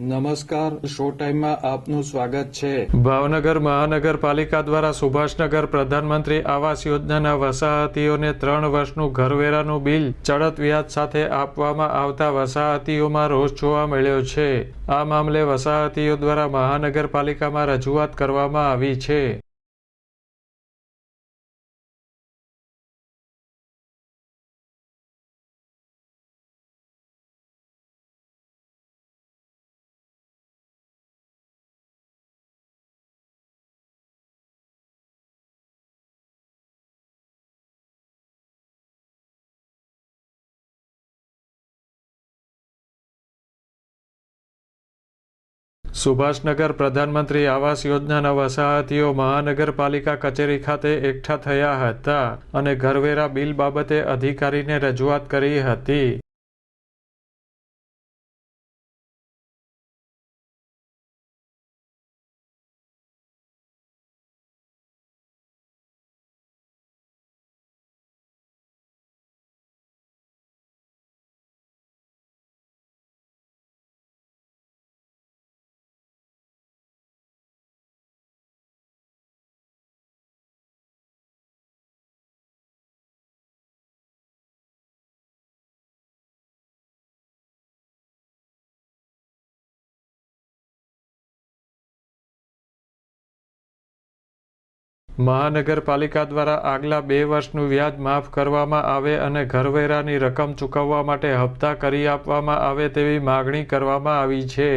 નમસ્કાર, શો ટાઈમમાં આપનું સ્વાગત છે। ભાવનગર મહાનગરપાલિકા દ્વારા સુભાષનગર પ્રધાનમંત્રી આવાસ યોજનાના વસાહતીઓને 3 વર્ષનું ઘરવેરાનું બિલ ચડત વ્યાજ સાથે આપવામાં આવતા વસાહતીઓમાં રોષ જોવા મળ્યો છે। આ મામલે વસાહતીઓ દ્વારા મહાનગરપાલિકામાં રજૂઆત કરવામાં આવી છે। સુભાષનગર પ્રધાનમંત્રી આવાસ યોજનાના વસાહતીઓ મહાનગરપાલિકા કચેરી ખાતે એકઠા થયા હતા અને ઘરવેરા બિલ બાબતે અધિકારીને રજૂઆત કરી હતી। મહાનગરપાલિકા દ્વારા આગલા 2 વર્ષનું વ્યાજ માફ કરવામાં આવે અને ઘરવેરાની રકમ ચૂકવવા માટે હપ્તા કરી આપવામાં આવે તેવી માગણી કરવામાં આવી છે।